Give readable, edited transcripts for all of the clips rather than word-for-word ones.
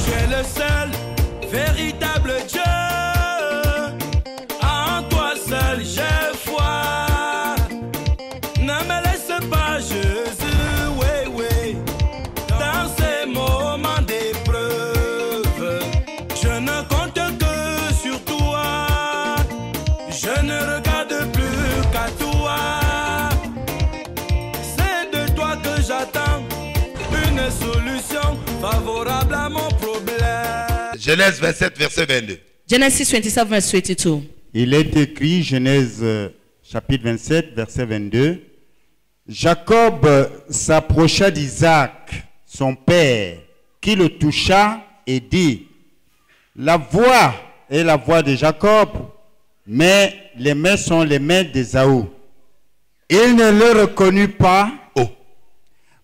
Tu es le seul véritable Dieu. En toi seul j'ai foi. Ne me laisse pas, Jésus, oui, oui. Dans ces moments d'épreuve, je ne compte que sur toi. Je ne regarde plus qu'à toi. C'est de toi que j'attends une solution favorable à mon problème. Genèse 27, verset 22. Genesis 27, verse 22. Il est écrit, Genèse chapitre 27, verset 22. Jacob s'approcha d'Isaac, son père, qui le toucha et dit, la voix est la voix de Jacob, mais les mains sont les mains d'Ésaü. Il ne le reconnut pas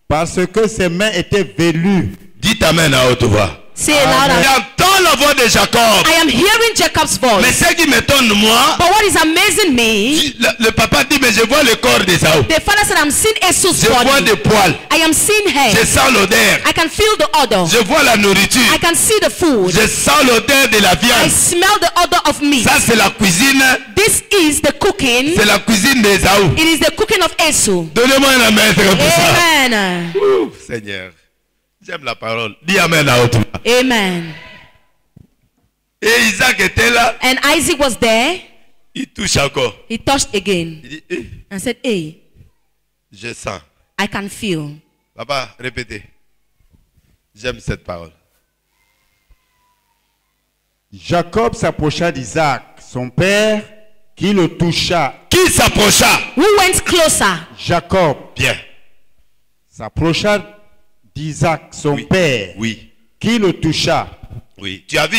parce que ses mains étaient velues. Dites amen à haute voix. Say it louder. J'entends la voix de Jacob. I am hearing Jacob's voice. Mais ce qui m'étonne moi, But what is amazing me, le papa dit, mais je vois le corps d'Ésaü. the father said, I'm seeing Esau's Je vois body. des poils. I am seeing Je hair. sens l'odeur. I can feel the odor. Je vois la nourriture. I can see the food. Je sens l'odeur de la I viande. smell the odor of meat. Ça, c'est la cuisine. This is the cooking. C'est la cuisine d'Ésaü. It is the cooking of Esau. Donnez-moi un amen pour ça. Amen. Ouh, Seigneur, j'aime la parole. Dis amen à haute voix. Amen. Et Isaac était là. And Isaac was there. Il touche encore. He touched again Il dit, eh, and said, hey, je sens. I can feel. Papa, répétez. J'aime cette parole. Jacob s'approcha d'Isaac, son père, qui le toucha. Qui s'approcha? Who went closer? Jacob Bien. s'approcha d'Isaac, son Oui. père, Oui. qui le toucha. Oui. Tu as vu?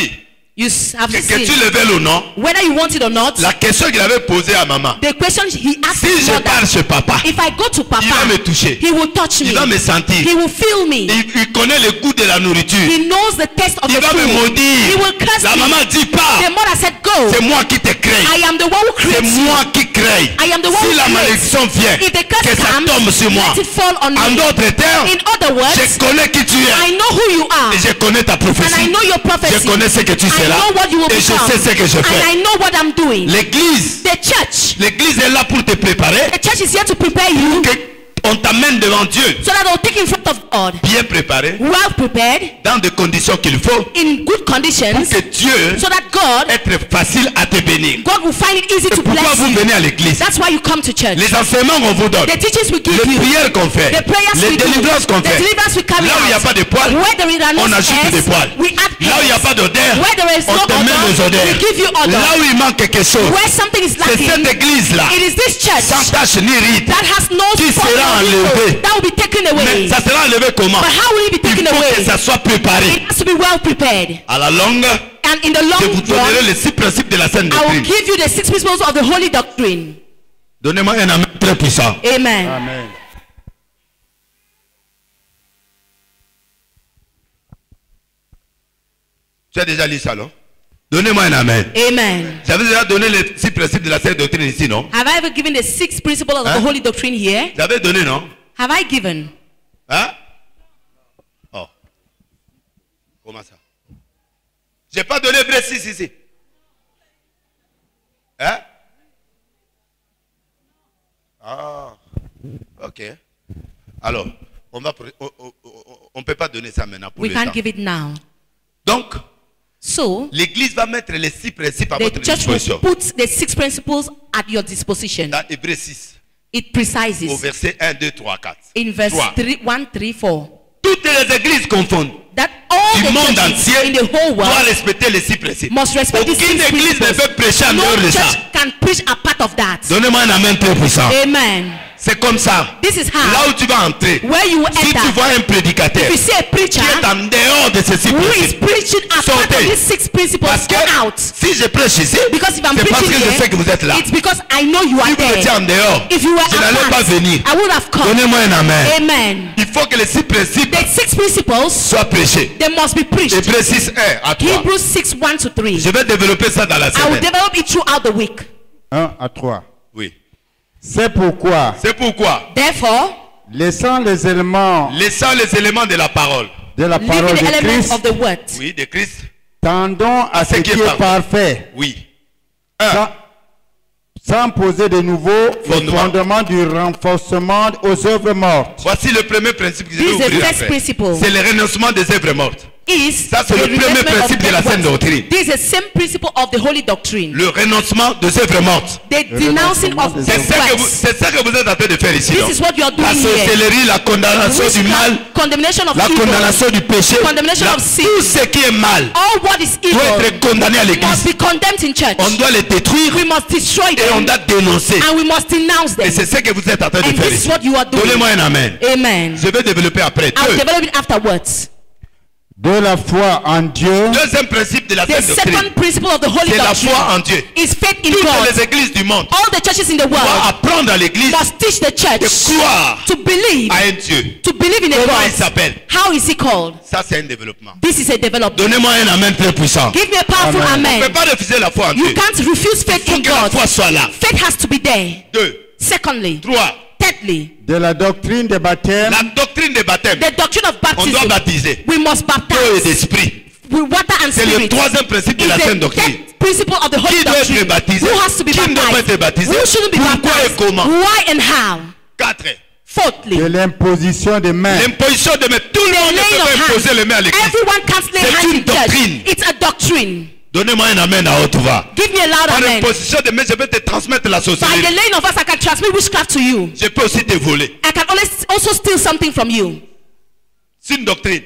You have Que tu seen. le veuilles ou non, Whether you want it or not, la question qu'il avait posée à maman. the question he asked Si his je mother, pars chez papa, if I go to il va Papa, me toucher. he will touch Il me. va me sentir. He will feel me. Il connaît le goût de la nourriture. He knows the taste of Il the va me food. He maudire. will curse La me. maman dit pas. The mother said, go. C'est moi qui te crée. I am the one who C'est creates you. moi qui crée. I am the one Si who la creates. malédiction vient, If the curse que ça comes, tombe sur moi. let it fall on En me. d'autres termes, In other words, je connais qui tu es. I know who you are. Et je connais ta And prophétie. I know your prophecy. Je connais ce que tu I seras. know what you will Et je become. sais ce que je And fais. I know what I'm doing. L'église, The church. l'église est là pour te préparer. The church is here to prepare you On t'amène devant Dieu, so that they'll take in front of God. bien préparé, Well prepared, dans des conditions qu'il faut, in good pour conditions, que Dieu so that God, être facile à te bénir. God will find it easy C'est to pourquoi bless vous you. venez à l'église. That's why you come to church. Les enseignements qu'on vous donne, The teachings we give les you, prières qu'on fait, the prayers les we do, délivrances qu'on the fait, deliverance we carry là où il n'y a out, pas de poils, where there is no on ajoute des hairs, poils. we add Là où il n'y a hairs. pas d'odeur, Where there is on no te met les odor, odeurs. we give you odor. Là où il manque quelque chose, Where something is c'est lacking, cette église-là, it is this sans church tache ni ride, that has no qui spot sera or wrinkle, enlevé. that will be taken Mais away. ça sera enlevé comment? But how will it be Il taken faut que away? ça soit préparé. It has to be well prepared. À la longue, And in the je long vous donnerai run, les 6 principes de la saine I will doctrine. give you the 6 principles of the holy doctrine. Donnez-moi un amen très puissant. Amen. Amen. Tu as déjà lu ça, non? Donnez-moi un amen. Amen. J'avais déjà donné les 6 principes de la saine doctrine ici, non? Have I ever given the 6 principles of the Huh? holy doctrine here? J'avais donné, non? Have I given? Hein? Oh. Comment ça? J'ai pas donné Hébreux 6 ici. Hein? Ah. Ok. Alors, on ne peut pas donner ça maintenant pour We le can't temps. give it now. Donc, So, l'église va mettre les 6 principes à the votre church will disposition. put the 6 principles at your disposition. Dans Hébreux 6, It au precises verset 1, 2, 3, 4. in verse 3. 3, 1, 3, 4 Toutes les églises confondent. that all Du the monde churches entier in the whole doit world respecter les 6 principes. must respect these 6 Aucune église ne principles. peut prêcher en No dehors de ça. church can preach a part of that. Donnez-moi un amen très puissant. Amen. C'est comme ça. This is Là how, où tu vas entrer, where you will si tu enter, vois un prédicateur if you see a qui preacher est en dehors de ces 6 who is principes, preaching a part of sortez. these 6 principles, Parce que go out. si je prêche ici, Because if I'm c'est parce preaching que je sais here, que vous êtes là. it's because I know you Si are vous étiez there. en dehors, If you were je n'allais pas apart, venir. I would have come. Donnez-moi un amen. Amen. Il faut que les 6 principes The 6 principles, soient prêchés. they must be preached. Hébreux 6, 1 à 3. Hebrews 6, 1 to 3. Je vais développer ça dans la I will semaine. develop it throughout the week. 1 à 3. Oui. C'est pourquoi, C'est pourquoi, Therefore, laissant les éléments laissant les éléments de la parole, de la Living parole the de elements Christ, of the word. Oui, de Christ. tendons à ce qui est parfait, Oui. Un. sans poser de nouveau le Fondement. fondement du renforcement aux œuvres mortes. Voici le premier principe que je vais This is the ouvrir first après. principle. C'est le renoncement des œuvres mortes. Is Ça, c'est the le premier rejectment principe of de la dead saine works. doctrine. This is the same principle of the holy doctrine. Le renoncement des œuvres mortes. The denouncing of renoncement des C'est dead ça, works. c'est ça que vous êtes en train de faire ici. This non? is what you are La doing here. sorcellerie, la condamnation du mal, Witchcraft, condemnation of la evil, condamnation du péché, condemnation of sin. tout ce qui est mal all what is doit evil être condamné à must l'église. be condemned in church. On doit les détruire We must destroy et on them doit dénoncer. and we must denounce Et them. c'est ce que vous êtes en train de And faire this ici. is what you are doing. Donnez-moi un amen. Amen. Je vais développer après. I'll Deux. develop it afterwards. De la foi en Dieu, Deuxième principe de la The sainte doctrine. second principle of the holy C'est la doctrine foi en Dieu. is faith in Toutes God. les églises du monde All the churches in the doivent world apprendre à l'église must teach the de church croire to believe, à un Dieu. to believe in a Comment il God. s'appelle? How is he called? Ça, c'est un développement. This is a development. Donnez-moi un amen très puissant. Give me a powerful On ne amen. peut pas refuser la foi en You Dieu. can't refuse Il faith faut in que la God. foi soit là. Faith has to be there. Deux. Secondly, Trois. thirdly, de la doctrine des baptêmes, La doctrine des baptêmes. the doctrine of On doit baptism. baptiser. We must Eau et baptize d'esprit. with water and C'est le spirit. troisième principe de Is la the sainte doctrine. third principle of the holy Qui doit doctrine. être baptisé? Who has to be Qui ne doit pas être baptized? baptisé? Who shouldn't be Pourquoi et baptized? comment? Why and how? Quatre. Fourthly, de l'imposition des mains, L'imposition de mettre. Tout le the monde ne laying peut of pas imposer les mains à hands. l'église. Everyone can't lay C'est hands une in church. doctrine. It's a doctrine. Donnez-moi un amen à haute voix. Give me a loud Par amen. l'imposition de mains, je peux te transmettre la By the sorcellerie. laying of us, I can transmit witchcraft to you. Je peux aussi te voler. I can also steal something from you. C'est une doctrine.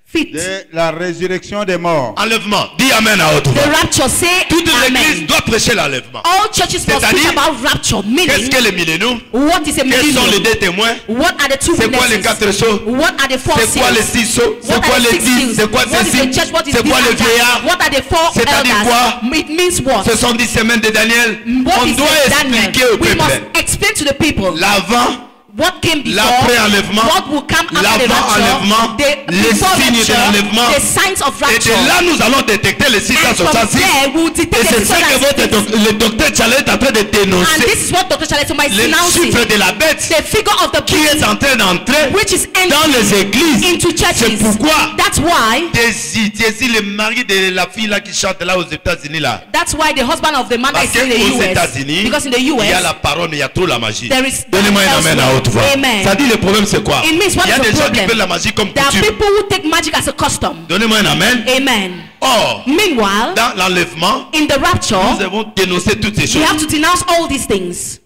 Feet. de la résurrection des morts, Enlèvement. Dis amen à haute The voix. rapture. Say Toute l'église amen. doit prêcher l'enlèvement. All churches must C'est-à-dire, speak about rapture. Qu'est-ce Meaning, que les milléniums? what is a Quels sont les millennium? deux témoins? What are the two C'est quoi les witnesses? quatre sceaux? What are the four C'est quoi les seals? six sceaux? C'est What quoi are the les six dix? seals? C'est quoi What is ceci? the church? What is C'est this quoi les and that? vieillards? What are the four C'est-à-dire quoi? elders? It means what? Ce sont 10 semaines de Daniel. What On is doit it, Daniel? expliquer au We peuple. must explain to the people L'avant, what came before, l'après-enlèvement, what will come after the l'avant-enlèvement, rapture, les before signes de l'enlèvement. the signs of Et rapture. de là, nous allons détecter les And from 666. there, we will Et detect c'est the ça que le docteur Chalet est en train de And dénoncer. this is what Dr. Chaletoma is Les denouncing. chiffres de la bête The figure of the qui est beast en train d'entrer which is dans les entering églises. into C'est churches. pourquoi That's why. Daisy, le mari de la fille là qui chante là aux États-Unis là. That's why the husband of the man that Parce is in the qu'aux US. États-Unis, Because in the il y a US, la parole, mais il y a trop la magie. there is Donnez-moi un amen à haute voix. Amen. Ça dit le problème c'est quoi? It means what Il y a is des the gens qui problem? font la magie comme There are coutume. people who take magic as a custom. Donnez-moi un amen. Amen. Or, Meanwhile, dans l'enlèvement, in the rapture, nous avons dénoncé toutes ces we choses. have to denounce all these things.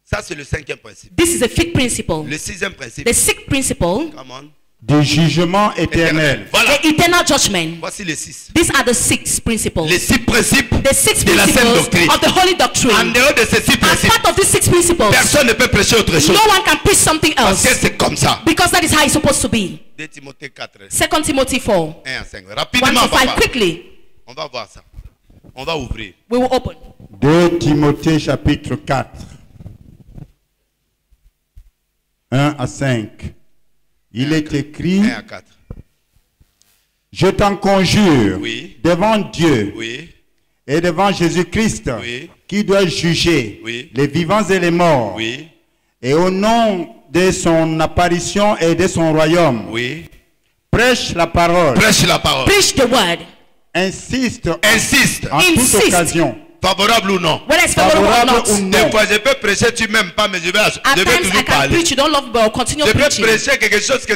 Ça c'est le cinquième principe. This is a fifth principle. Le sixième principe. The sixth principle, Come on. du jugement éternel. Voilà. the eternal judgment. Voici les six. These are the six principles. Les six principes The six de la sainte principles doctrine. of the holy En doctrine. dehors de ces six As principes, part of these six principles, personne ne peut prêcher autre chose. no one can preach something Parce que else c'est comme ça. because that is how it's supposed to be. 2 Timothée 4, 2 Timothy 4, 1 à 5. 1 Rapidement, to 5. papa. Quickly, On va voir ça. On va ouvrir. we will open. 2 Timothée chapitre 4, 1 à 5. Il est écrit, 1 à 4. je t'en conjure, Oui. devant Dieu Oui. et devant Jésus-Christ, Oui. qui doit juger Oui. les vivants et les morts, Oui. et au nom de son apparition et de son royaume, Oui. prêche la parole, Prêche la parole. Preach the word. insiste Insiste. en toute Insiste. occasion, Favorable ou non. Whether it's favorable or favorable ou not. Des non, fois, je peux prêcher, tu m'aimes pas, mais je vais At toujours times I can parler. preach, you don't love, but I'll continue Je peux preaching. prêcher quelque chose que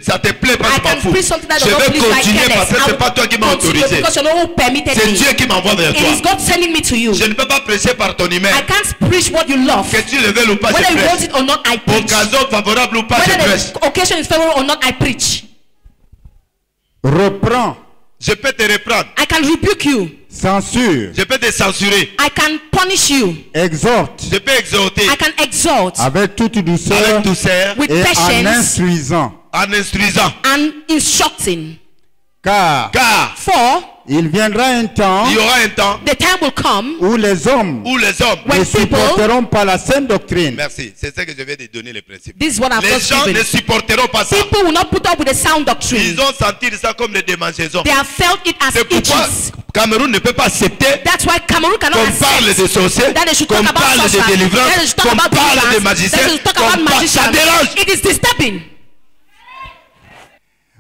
ça te plaît pas, I je m'en can fous. preach something that Je does not vais please my continuer parce que careless. c'est pas toi qui m'as Continue autorisé. because you know who permitted C'est me. Dieu qui m'envoie vers It toi. is God sending me to you. Je ne peux pas prêcher par ton humain. I can't preach what you love. Que tu le veuilles ou pas, je Whether you want prêche. it or not, I preach. Occasion favorable ou pas, je Whether prêche. the occasion is favorable or not, I preach. reprend, Je peux te reprendre. I can rebuke you. censure, Je peux te censurer. I can punish you. exhorte, Je peux exhorter I can exhort avec toute douceur avec douceur with et en patience instruisant, en instruisant. and instructing. car Car For il viendra un temps il y aura un temps the time will come où les hommes où les hommes. when ne people, supporteront pas la saine doctrine, Merci. C'est ça que je vais te donner les principes. this is what I've Les just gens ne given. supporteront pas ça. People will not put up with the sound doctrine. Ils ont senti ça comme des démangeaisons. They have felt it as C'est pourquoi itches. Cameroun ne peut pas accepter That's why Cameroon cannot qu'on parle accept de sorciers, that they should qu'on talk about parle de sorcery, délivrance, that they should talk qu'on about parle de deliverance, that magiciens, they should talk qu'on about parle. Ça magicians. dérange. It is disturbing.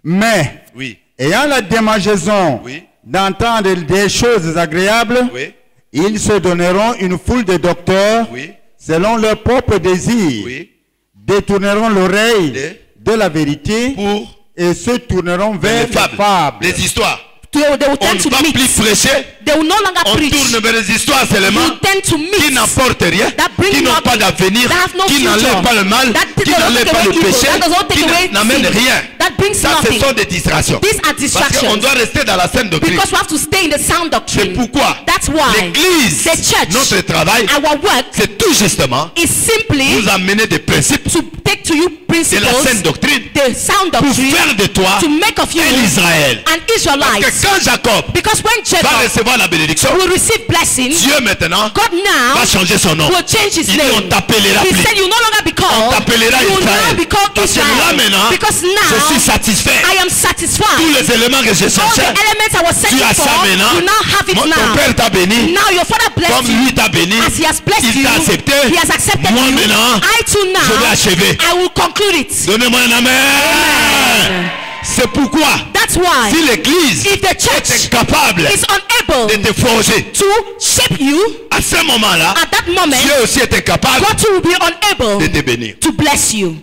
Mais, Oui. ayant la démangeaison Oui. d'entendre des choses agréables, Oui. ils se donneront une foule de docteurs Oui. selon leur propre désir, Oui. détourneront l'oreille De- de la vérité Pour et se tourneront vers les fables, les histoires. They will On tend ne to va meet. plus prêcher. They will no longer On preach. tourne vers les histoires seulement You tend to qui meet. n'apportent rien, That bring qui n'ont nothing, pas d'avenir, that have no qui future, n'enlèvent pas le mal, that qui does not n'enlèvent take pas away le evil, péché, that does not take qui away n'amènent sin, rien. that brings Ça, ce nothing. sont des distractions. These are Parce qu'on distractions. doit rester dans la saine doctrine. Because we have to stay in the sound C'est doctrine. pourquoi That's why l'Église, the church, notre travail, our work c'est tout justement is simply vous amener des principes to take to you de principles, la saine doctrine the sound pour doctrine, faire de toi to make of you un Israël. an Parce Israelite. que quand Jacob Because when va Jacob recevoir la bénédiction, will receive blessing, Dieu maintenant God now va changer son nom. will change his Il dit name. on t'appellera He plus. said you no longer be On called, t'appellera you will now Israël. be called Parce que là Israel. maintenant, Because je now suis satisfait. I am Tous satisfied. les éléments que je All the cherchais, elements I was tu searching as ça for, maintenant. you now have it Ton now. père t'a béni. Now your father Comme blessed you. lui t'a béni, As he has blessed il you, t'a accepté. he has accepted Moi you. maintenant, I too je vais now, achever. I will conclude it. Donnez-moi un amen. Amen. C'est pourquoi, That's why si l'église if the est church incapable is unable de te forger, to shape you à ce moment-là, at that moment, Dieu aussi est incapable God too will be de unable te bénir. to bless you.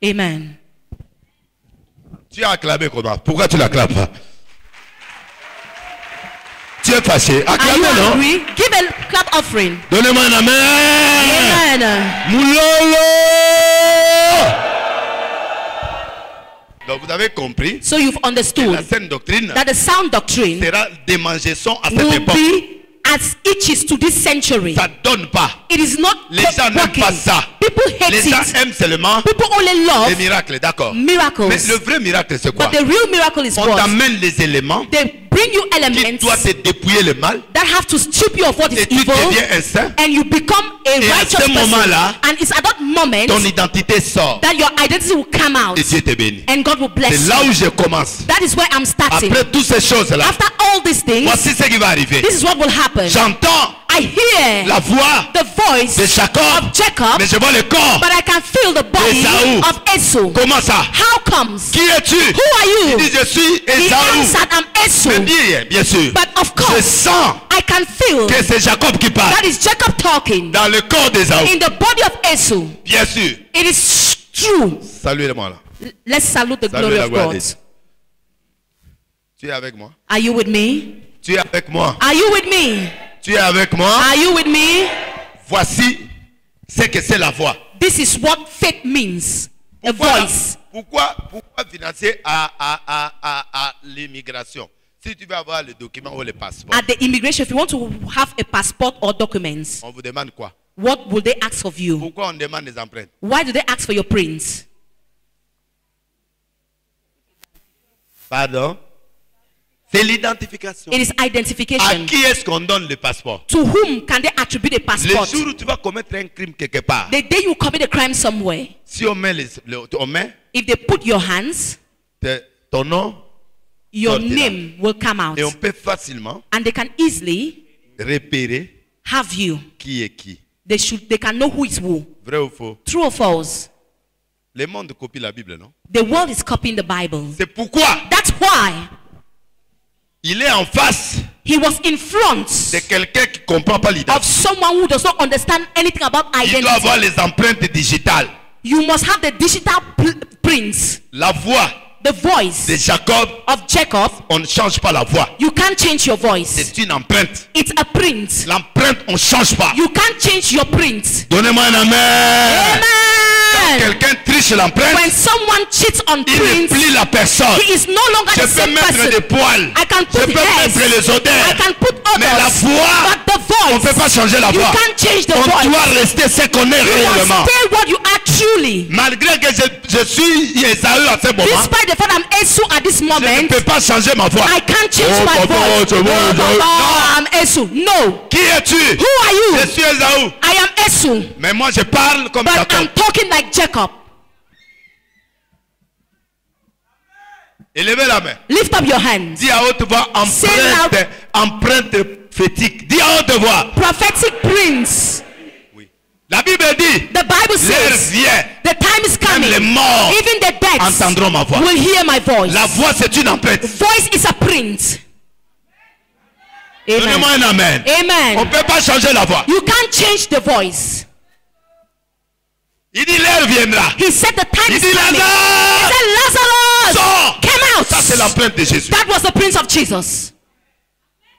Amen. Tu as acclamé comment? Pourquoi tu l'acclames pas? Tu es fâché. Are you Acclamez, non? angry? Give a clap offering. Donnez-moi un amen. Amen. Moulolo. Donc vous avez compris So you've que la understood saine doctrine that the sound doctrine sera démangeaison à cette will époque. be as it is to this century. Ça donne pas. It is not Les gens n'aiment working. pas ça. People hate Les gens it. aiment seulement People only les love miracles, d'accord. miracles. Mais le vrai miracle c'est quoi? But the real miracle is On what? t'amène les éléments They bring you qui elements doivent te dépouiller le mal that have to strip you of what is et tu evil, deviens un saint. and you become a Et à righteous ce person. moment-là, And it's at that moment Ton identité sort that your identity will come out, et Dieu te bénit. and God will bless C'est là you. où je commence. That is where I'm starting. Après toutes ces choses-là, After all these things, voici ce qui va arriver. this is what will happen. J'entends I hear la voix the voice de Jacob, of Jacob, mais je vois le corps. but I can feel the body Esau. of Esau. Comment ça? How comes? Qui es-tu? Who are you? Il dit je suis He Esau. answered, I'm Esau. Mais dis, bien sûr, But of je course, sens I can feel que c'est Jacob qui parle that is Jacob talking dans le corps d'Esau. in the body of Esau. Bien sûr. It is true. Saluez-moi là. Let's salute the Salut glory la of gloire God. de Dieu. Tu es avec moi? Are you with me? Tu es avec moi? Are you with me? Tu es avec moi? Are you with me? Voici ce que c'est la voix. This is what faith means. A voice. Pourquoi financer à l'immigration? Si tu veux avoir le document ou le passeport, At the immigration, if you want to have a passport or documents, on vous demande quoi? what will they ask of you? Pourquoi on demande des empreintes? Why do they ask for your prints? Pardon? C'est l'identification. It is À identification. qui est-ce qu'on donne le passeport? To whom can they attribute a Le passport? jour où tu vas commettre un crime quelque part, The day you commit a crime somewhere, si on met, on met if they put your hands, ton nom your Sortira. name will come out. et on peut facilement And they can easily repérer have you. qui est qui. They can know who is who. Vrai ou faux? True or false? Le monde copie la Bible, non? The world is copying the Bible. C'est pourquoi That's why il est en face he was in front de quelqu'un qui ne comprend pas of l'identité. someone who does not understand anything about Il doit avoir identity. les empreintes digitales. You must have the digital prints, La voix the voice de Jacob, of Jacob. on ne change pas la voix. You can't change your voice. C'est une empreinte. It's a print. L'empreinte, on ne change pas. You can't change your print. Donnez-moi un amen. Amen. Quelqu'un triche l'empreinte, When someone cheats on il ne prints, plie la personne. he is no longer Je the peux same mettre person. des poils. I can Je put peux hairs. mettre les odeurs. I can put Mais la others. voix, But the on ne peut pas voice, changer la you voix. can't change the On voice. doit rester ce qu'on est You réellement. must stay what you are truly. Malgré que je suis Esaü à ce moment, Despite the fact I'm Esau at this je ne moment, peux pas changer ma voix. I can't change Oh, my papa, voice. c'est bon, Oh, je- papa, I'm Esau. No. Qui es-tu? Who are you? Je suis Esaü. I am Esau. Mais moi je parle comme But Jacob. I'm talking like Jacob. Élevez la main. Lift up your hands. Dis à haute voix, Say empreinte prophétique. Dis à haute voix. Prophetic prints. Oui. La Bible dit, The Bible l'heure says, vient, the time is même coming. les morts Even the dead entendront ma voix. will hear my voice. La voix, c'est une empreinte. Voice is a print. Donnez-moi Amen. un amen. On Amen. ne peut pas changer la voix. You can't change the voice. Il dit, l'heure viendra. He said the time Il is dit, coming. He Lazare, said, Lazarus, sors. come out. Ça, c'est l'empreinte de Jésus. That was the prince of Jesus.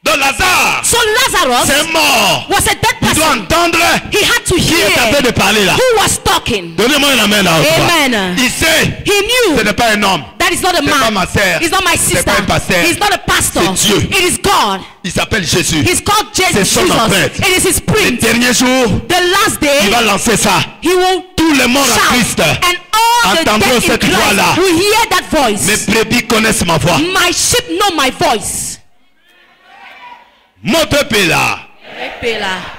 Donc Lazare, So Lazarus c'est mort. was a dead Il doit person. entendre He had to qui est en train hear de parler là. who was talking. Donnez-moi un amen là. Amen. Il sait, He knew ce n'est pas un homme. that is not a C'est pas man. ma sœur. He's not my C'est sister. pas un pasteur. He's not a pastor. C'est Dieu. It is God. Il s'appelle Jésus. He's called C'est Jesus. son empreinte. It is his Le print. dernier jour, The last il va day, lancer ça. he will Tous les morts en shout, Christ and all the entendront dead in cette voix-là. Christ will hear that voice. Mes brebis connaissent ma voix. My sheep know my voice. Mon peuple est là.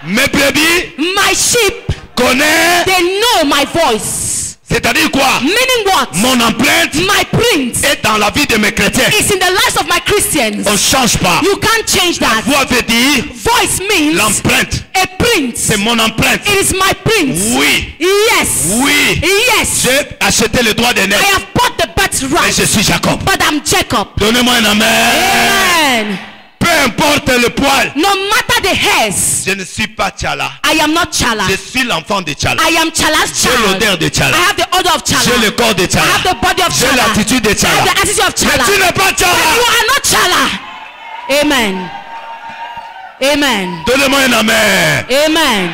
Mes brebis My sheep, connaissent. they know my voice. C'est-à-dire quoi? Meaning what? Mon empreinte My print est dans la vie de mes chrétiens. is in the lives of my Christians. On ne change pas. You can't change that. Voix veut dire Voice means l'empreinte. a print. C'est mon empreinte. It is my print. Oui. Yes. Oui. Yes. J'ai acheté le droit de I naître. have bought the Et birthright. je suis Jacob. But I'm Jacob. Donnez-moi un amen. Amen. Peu importe le poil. No matter the hairs, Je ne suis pas Tchala. I am not Chala. Je suis l'enfant de Tchala. I am Chala's J'ai child. l'odeur de Tchala. I have the odor of Chala. J'ai le corps de I Tchala. have the body of J'ai Chala. l'attitude de I Tchala. have the attitude of Mais Chala. tu n'es pas But you Tchala. are not Chala. Amen. Amen. Donnez-moi un amen. Amen.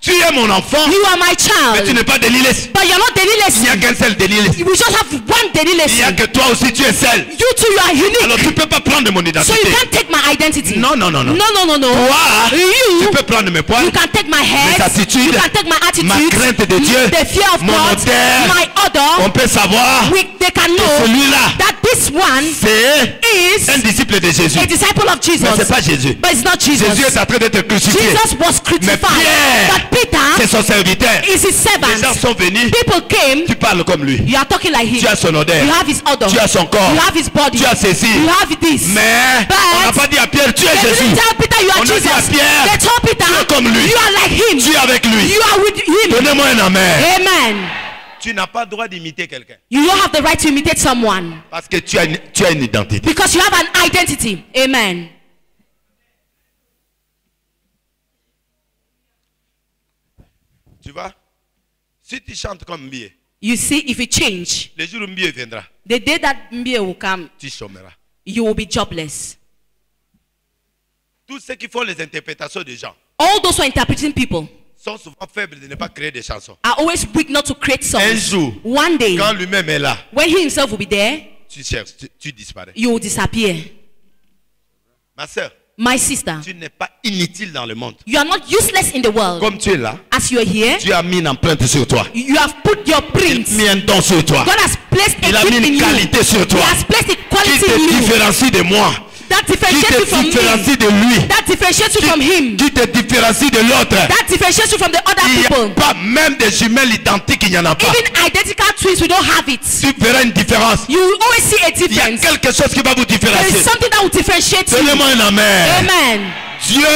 Tu es mon enfant. You are my Mais tu child. n'es pas Deliles. But you're not Il n'y a Deliles. qu'un seul Deliles. We just have one Il n'y a Deliles. que toi aussi, tu es seul. You two, you are Alors tu unique. ne peux pas prendre mon So identité. you can't take my identity. Non, non, non, non. No, no, no, no. Toi, tu You, peux prendre mes poils, you can take my mes head. attitudes, You can take my attitude. ma crainte de Dieu, The fear of mon God. odeur. My On odor. peut savoir They can que know celui-là, that this one c'est is un disciple de Jésus. a disciple of Jesus. Mais ce n'est pas Jésus. But it's not Jesus. Jésus est en train d'être crucifié. Jesus was crucified. Pierre, But c'est Peter son serviteur. is his Les gens servant. sont venus, People came. tu parles comme lui. You are talking like him. Tu as son odeur. You have his odor. Tu as son corps. You have his body. Tu as ceci. You have this. Mais But on n'a pas dit à Pierre, tu es They Jésus. didn't tell Peter you On are a dit à Jesus. Pierre, They told Peter tu es comme lui. you are like him. Tu es avec lui. You are with him. Donnez-moi un amen. Amen. Tu n'as pas le droit d'imiter quelqu'un. You don't have the right to imitate someone Parce que tu as une identité. because you have an identity. Amen. Tu vois? Si tu chantes comme Mbie, You see, if you change, le jour où Mbie viendra, the day that Mbie will come, tu chômeras. you will be jobless. Tous ceux qui font les interprétations des gens All those who are interpreting people sont souvent faibles de ne pas créer des chansons. are always weak not to create songs. Un jour, One day, quand lui-même est là, when he himself will be there, tu cherches, tu disparais. you will disappear. Ma soeur, My sister, tu n'es pas inutile dans le monde. you are not useless in the world. Comme tu es là, As you are here, Dieu a mis une empreinte sur toi. you have put your Il print. a mis un don sur toi. God has placed Il a a gift mis in une you. qualité sur He toi has placed a qui quality in te you différencie de moi, that qui differentiates you te from me, différencie de lui, that differentiates you from him, qui te différencie de l'autre. that differentiates you from the other Il n'y a people. pas même des jumelles identiques, il n'y en a pas. Even identical twins, we don't have it. Tu verras une différence. You will always see a Il y a difference. quelque chose qui va vous There différencier. is something that will differentiate you. Donnez-moi un amen. Amen. Dieu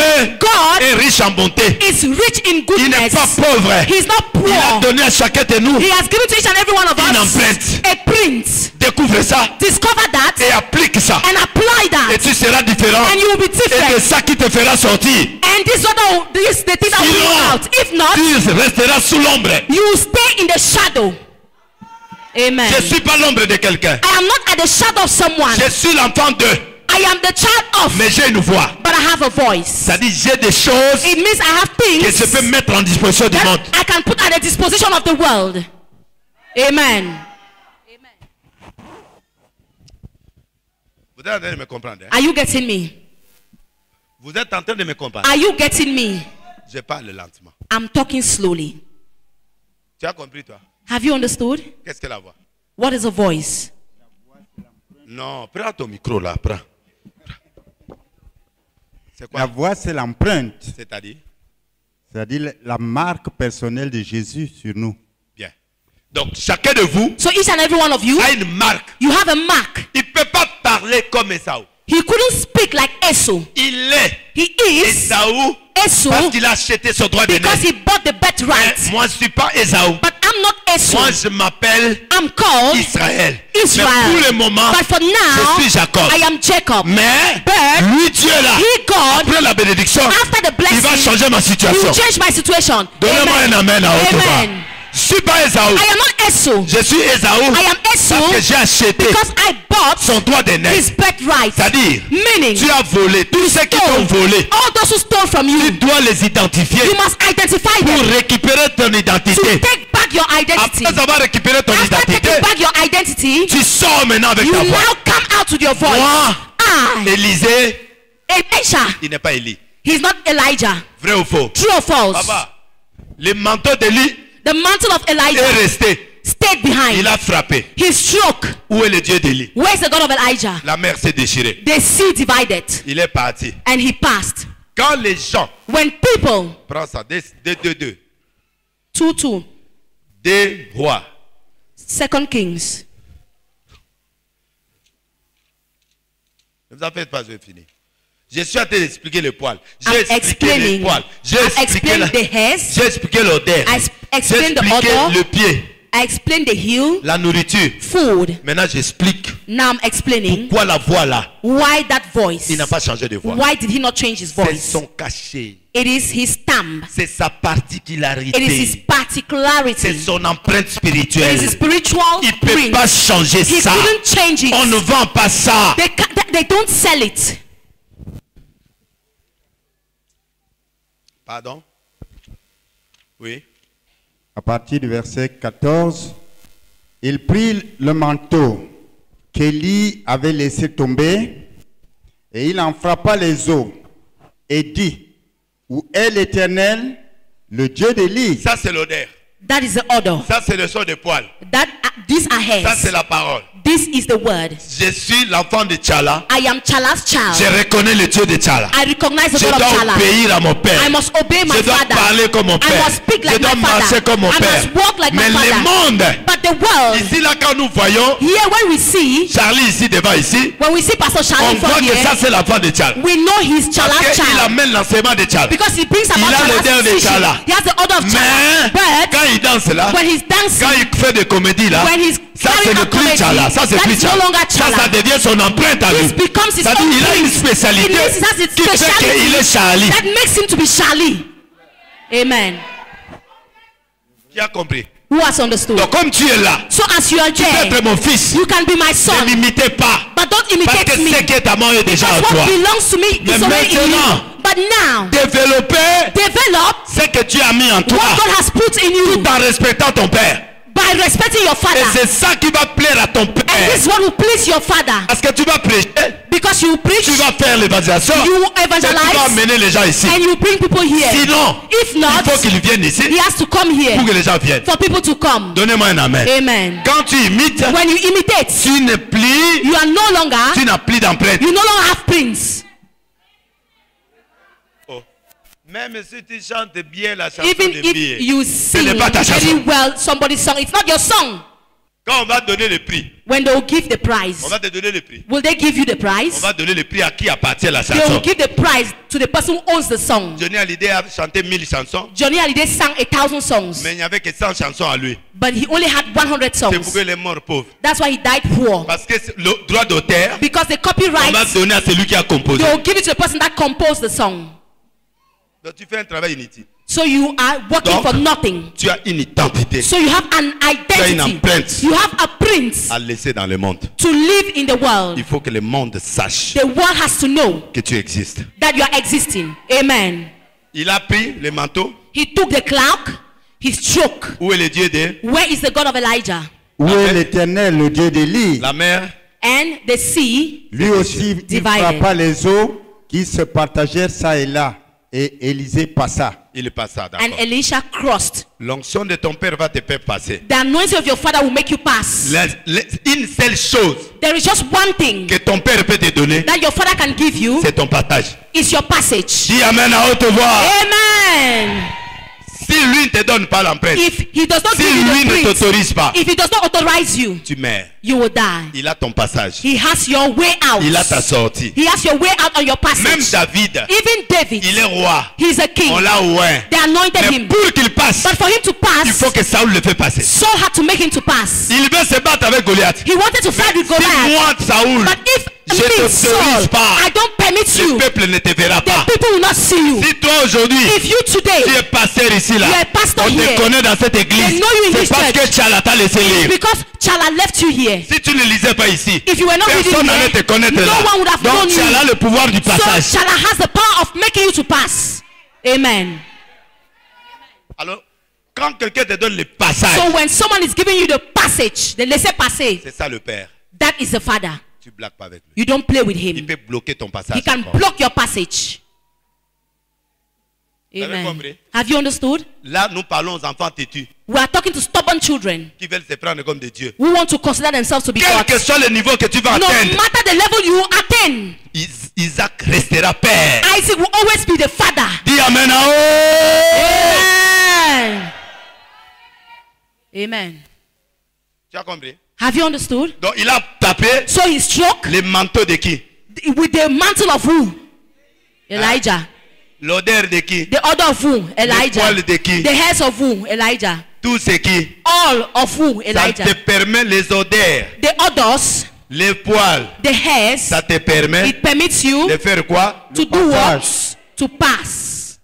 God est riche en bonté. is rich in Il n'est goodness. pas pauvre. He is not Il a poor. donné à chacun de nous. He has given to each and every one of Une us empreinte. a print. Découvre ça Discover that et applique ça. and apply Et that, tu seras différent. and you will be Et c'est different. ça qui te fera sortir. And this is the thing that will bring you out. If not, Tu resteras sous l'ombre. you will stay in the shadow. Amen. Je ne suis pas l'ombre de quelqu'un. I am not at the shadow of someone. Je suis l'enfant d'eux. I am the child of, Mais j'ai une voix. but I have a voice. Ça dit j'ai des choses It means I have que je things peux mettre en disposition du monde. that I can put at the disposition of the world. Amen. Vous êtes en train de me comprendre. Hein? Are you getting me? Vous êtes en train de me comprendre. Are you getting me? Je parle lentement. I'm talking slowly. Tu as compris toi? Have you understood? Qu'est-ce que la voix? What is a voice? Non, prends ton micro là, prends. C'est La quoi? voix, c'est l'empreinte, C'est-à-dire? c'est-à-dire la marque personnelle de Jésus sur nous. Bien. Donc chacun de vous So each and every one of you, a une marque. you have a mark. Il ne peut pas parler comme Esaü. He couldn't speak like Esau. Il est He is Ésaü Esau parce qu'il a acheté son droit de because he naître. bought the birthright. Moi, je ne suis pas Ésaü. But I'm not Esau. Moi, je m'appelle I'm called Israël. Israel. Mais pour le moment, But for now, je suis Jacob. I am Jacob. Mais But lui, Dieu là, he, God, après la bénédiction, after the il va blessing, changer ma he situation. will change my situation. Donnez-moi un amen à haute voix. Amen. Je suis pas Ésaü. I am not Esau. Je suis Ésaü I am Esau parce que j'ai acheté because I bought son droit de his naître. birthright. C'est-à-dire, Meaning, tu as volé. Tous ceux qui t'ont volé, all those who stole from tu you, dois les identifier you must identify pour them récupérer ton to identité. take back your identity. Après avoir récupéré ton After identité, taking back your identity, tu sors maintenant avec you ta voix. now come out with your voice. Moi, I, Élisée, Elisha, il n'est pas Élie. he's not Elijah. Vrai ou faux? True or false? Papa, le manteau d'Élie The mantle of est Elijah resté. stayed behind. Il a frappé. He struck. Où est le Dieu d'Élie? Where's the God of Elijah? La mer s'est déchirée. The sea divided Il est parti. and he passed. Quand les gens, When people, prends ça, deux. 2:2, Des rois. 2 Kings. Ne vous en faites pas, je vais finir. Je suis en train d'expliquer le poil. I'm J'ai expliqué les explaining. poils. J'ai I expliqué, explained the hairs. j'ai expliqué l'odeur. I J'ai explained the expliqué odor. le pied, I explained the heel, la nourriture. food. Maintenant, j'explique Now I'm explaining pourquoi la voix là, why that voice. il n'a pas changé de voix. Why did he not change his C'est voice? son cachet. It is his stamp. C'est sa It is his particularité. particularity. C'est son empreinte It is spirituelle. his spiritual Il ne peut print. pas changer He ça. couldn't change it. On ne vend pas ça. They don't sell it. Pardon? Oui. À partir du verset 14, il prit le manteau qu'Élie avait laissé tomber et il en frappa les os et dit, où est l'Éternel, le Dieu d'Élie? Ça, c'est l'odeur. That is the odor. Ça, c'est le son des poils. These are Ça, hairs. c'est la parole. This is the word. Je suis l'enfant de Tchala. I am Chala's Je child. reconnais le Dieu de Tchala. I recognize the Je God of dois Chala. obéir à mon père. I must obey my Je dois father. parler comme mon I père. must speak Je like dois my marcher father. comme mon I père. must walk like Mais my le father. monde, But the world, ici là quand nous voyons here when we see, Charlie ici devant ici, when we see Pastor on Charlie voit from que ça here, c'est l'enfant de Tchala. we know he's Chala's Parce qu'il child. amène l'enseignement de Tchala. Because he brings about Il a l'odeur Chala's de vision. Chala. He has the odor of Chala. Mais But quand il danse là, when he's dancing, quand il fait des comédies là, when he's ça c'est carrying le a plus comedy, Tchala. Ça c'est that plus is no Tchala. longer Ça Chala. devient son empreinte à lui. This becomes his C'est-à-dire own il a une thing. spécialité It means it has its qui fait speciality qu'il est Charlie. that makes him to be Charlie. Amen. Qui a compris? Who has understood? Donc comme tu es là, So as you are tu peux there, être mon fils. you can be my Ne son, m'imitez pas. but don't Parce imitate que me. ce qui est à moi est déjà à Because toi. what belongs to me Mais is already in you. maintenant, But now, Développer develop ce que tu as mis en toi what God has put in you tout en respectant ton père. by respecting your Et father. c'est ça qui va plaire à ton And père. this is what will please your father. Parce que tu vas prêcher, Because you preach, tu vas faire l'évangélisation, you et tu vas evangelize, amener les gens ici. and you bring people here. Sinon, If not, il faut qu'ils viennent ici he has to come here pour que les gens viennent. for people to come. Donnez-moi un amen. Amen. Quand tu imites, When you imitate, tu n'es plus, you are no longer, tu n'as plus d'empreinte. you no longer have prints. Même si tu chantes bien la chanson Even de if billet, you ce sing n'est pas ta very chanson. well somebody's song, it's not your song. Quand on va donner le prix, When they will give the prize, on va te donner le prix. will they give you the On prize? va donner le prix à qui appartient la They will chanson. give the prize to the person who owns the song. Johnny Hallyday a chanté 1000 chansons, Johnny Hallyday sang 1,000 songs, mais il n'y avait que 100 chansons à lui. but he only had 100 C'est pourquoi songs. il est mort pauvre. That's why he died poor. Parce que le droit d'auteur, Because the on copyright, va donner à celui qui a composé. they will give it to the person that composed the song. Donc tu fais un travail inutile. So you are working Donc, for nothing. Tu as une identité So you have an as une identity. empreinte. You have a print à laisser dans le monde. to live in the world. Il faut que le monde sache The world has to know que tu existes. that you are existing. Amen. Il a pris le manteau. He took the cloak, he struck. Où est le Dieu de Where is the God of Elijah? Où est l'Éternel, le Dieu d'Élie? la mer? And the sea, Lui aussi, il Divided. frappa les eaux qui se partagèrent ça et là. Et Élisée passa. Il passa, and d'accord. Elisha crossed. L'onction de ton père va te faire passer. The anointing of your father will make you pass. Une seule chose There is just one thing que ton père peut te donner, that your father can give you. c'est ton partage. Is your passage. Dis amen à haute voix. Amen. Si lui ne te donne pas l'empreinte, if he does not si give you lui the ne print, t'autorise pas, if he does not authorize you, tu meurs. you will die. Il a ton passage. He has your way out. Il a ta sortie. He has your way out on your passage. Même David, Even David, il est roi. he's a king. On l'a oint. They anointed Mais him. pour qu'il passe, But for him to il faut pass, que Saoul le fait passer. Saul had to make him to pass. Il veut se battre avec Goliath. He wanted to fight with Si Goliath. moi, Saoul, But if je me, t'autorise Saul, pas, I don't permit le you, peuple ne te verra the pas. people will not see you. Si toi aujourd'hui, If you today, tu es pasteur ici là, you are a pastor on te here, connaît dans cette they église, know you in c'est this parce church. que Tchala t'a laissé lire. because Chala left you here. Si tu ne lisais pas ici, If you were not reading personne n'allait te here, connaître no là. one would have Donc known tu as là you. le pouvoir du So passage. Chala has the power of making you to pass. Amen. Alors, quand quelqu'un te donne le passage, So when someone is giving you the passage, the laissez-passer, c'est ça le Père. that is the Father. Tu blagues pas avec lui. You don't play with Il him. peut bloquer ton passage. He can encore. block your passage. Vous avez Amen. compris? Have you understood? Là, nous parlons aux enfants têtus We are talking to stubborn children qui veulent se prendre comme des dieux. who want to consider themselves to be Quel gods. que soit le niveau que tu vas No atteindre, matter the level you attain, Isaac restera père. Isaac will always be the father. Dis Amen. Ah, oh! Amen. Amen. Tu as compris? Have you understood? Donc il a tapé So he struck les manteaux de qui? with the mantle of who? Elijah. L'odeur de qui? The order of who? Elijah. poils de qui? The hairs of who? Elijah. Tout ce qui. All of who? Ça Elijah. te permet les odeurs, The others, les poils. the hairs, Ça te permet it permits you de faire quoi? to do what? To pass.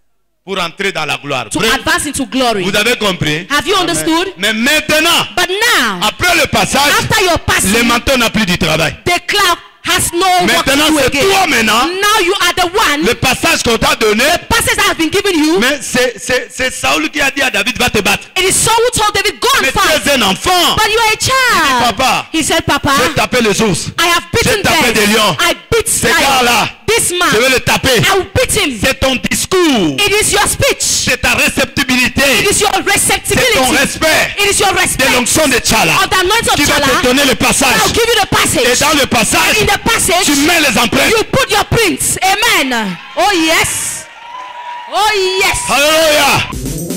Pour entrer dans la gloire. To Bref, advance into glory. vous avez compris? Have you understood? Mais maintenant, But now, après le passage, after your passing, le manteau n'a plus du travail. the cloud has no work to Maintenant, do c'est again. toi maintenant. Now you are the one. Le passage qu'on t'a donné, Passage that has been given you. mais c'est Saoul qui a dit à David, va te battre. It is Saul who told David, go and Mais tu fight. es un enfant. But you are a child. Papa, He said, Papa, j'ai tapé les ours. I have beaten J'ai tapé them. des lions. I beat Ces lions. gars-là, This je man, vais le taper. I will beat him. C'est ton discours. It is your speech. C'est ta réceptibilité. It is your C'est ton receptibility. respect It is your de respect l'onction de Tchala of the anointing qui of va te Chala. donner le I'll passage. give you the Et passage. dans le passage, In the passage, tu mets les empreintes. you put your prints. Amen. Oh yes. Oh yes. Alléluia.